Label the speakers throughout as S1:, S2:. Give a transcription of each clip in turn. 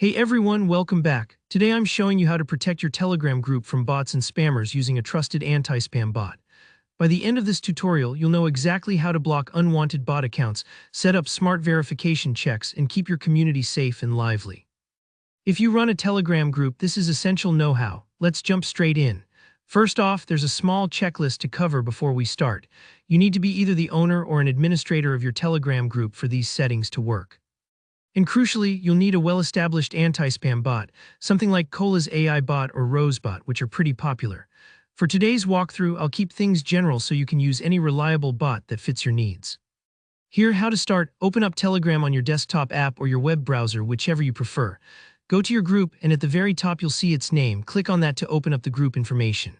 S1: Hey everyone, welcome back. Today I'm showing you how to protect your Telegram group from bots and spammers using a trusted anti-spam bot. By the end of this tutorial, you'll know exactly how to block unwanted bot accounts, set up smart verification checks, and keep your community safe and lively. If you run a Telegram group, this is essential know-how. Let's jump straight in. First off, there's a small checklist to cover before we start. You need to be either the owner or an administrator of your Telegram group for these settings to work. And crucially, you'll need a well-established anti-spam bot, something like Cola's AI bot or Rosebot, which are pretty popular. For today's walkthrough, I'll keep things general so you can use any reliable bot that fits your needs. Here, how to start: open up Telegram on your desktop app or your web browser, whichever you prefer. Go to your group, and at the very top you'll see its name. Click on that to open up the group information.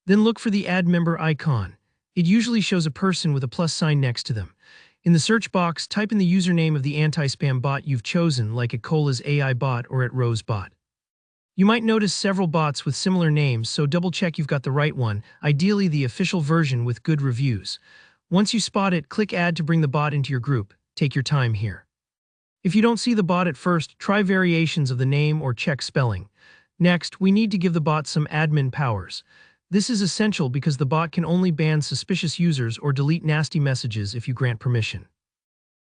S1: Then look for the Add Member icon. It usually shows a person with a plus sign next to them. In the search box, type in the username of the anti-spam bot you've chosen, like at Cola's AI bot or at Rosebot. You might notice several bots with similar names, so double-check you've got the right one, ideally the official version with good reviews. Once you spot it, click Add to bring the bot into your group. Take your time here. If you don't see the bot at first, try variations of the name or check spelling. Next, we need to give the bot some admin powers. This is essential because the bot can only ban suspicious users or delete nasty messages if you grant permission.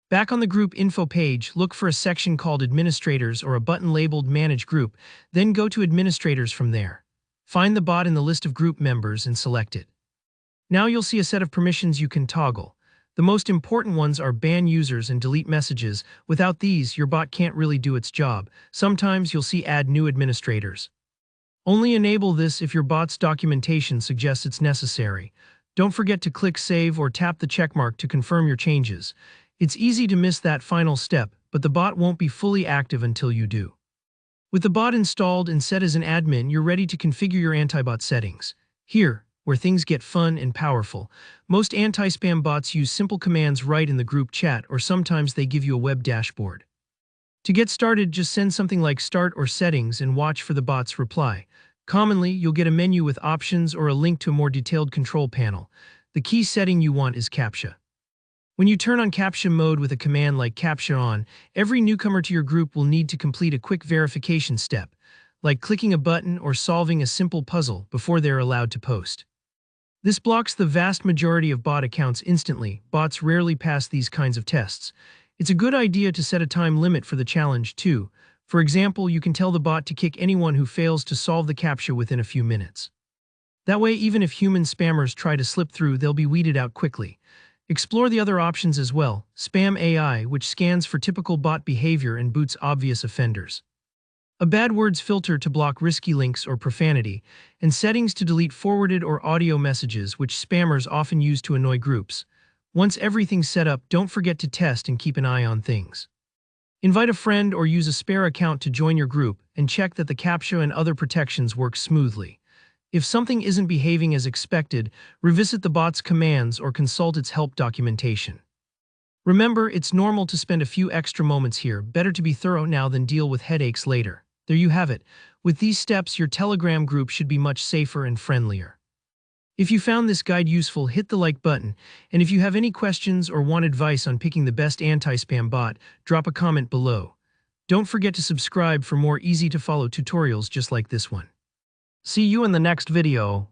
S1: Back on the group info page, look for a section called Administrators or a button labeled Manage Group, then go to Administrators from there. Find the bot in the list of group members and select it. Now you'll see a set of permissions you can toggle. The most important ones are ban users and delete messages. Without these, your bot can't really do its job. Sometimes you'll see Add New Administrators. Only enable this if your bot's documentation suggests it's necessary. Don't forget to click Save or tap the checkmark to confirm your changes. It's easy to miss that final step, but the bot won't be fully active until you do. With the bot installed and set as an admin, you're ready to configure your anti-bot settings. Here, where things get fun and powerful, most anti-spam bots use simple commands right in the group chat, or sometimes they give you a web dashboard. To get started, just send something like Start or Settings and watch for the bot's reply. Commonly, you'll get a menu with options or a link to a more detailed control panel. The key setting you want is CAPTCHA. When you turn on CAPTCHA mode with a command like CAPTCHA on, every newcomer to your group will need to complete a quick verification step, like clicking a button or solving a simple puzzle before they're allowed to post. This blocks the vast majority of bot accounts instantly. Bots rarely pass these kinds of tests. It's a good idea to set a time limit for the challenge, too. For example, you can tell the bot to kick anyone who fails to solve the CAPTCHA within a few minutes. That way, even if human spammers try to slip through, they'll be weeded out quickly. Explore the other options as well. Spam AI, which scans for typical bot behavior and boots obvious offenders. A bad words filter to block risky links or profanity, and settings to delete forwarded or audio messages, which spammers often use to annoy groups. Once everything's set up, don't forget to test and keep an eye on things. Invite a friend or use a spare account to join your group and check that the CAPTCHA and other protections work smoothly. If something isn't behaving as expected, revisit the bot's commands or consult its help documentation. Remember, it's normal to spend a few extra moments here. Better to be thorough now than deal with headaches later. There you have it. With these steps, your Telegram group should be much safer and friendlier. If you found this guide useful, hit the like button, and if you have any questions or want advice on picking the best anti-spam bot, drop a comment below. Don't forget to subscribe for more easy-to-follow tutorials just like this one. See you in the next video.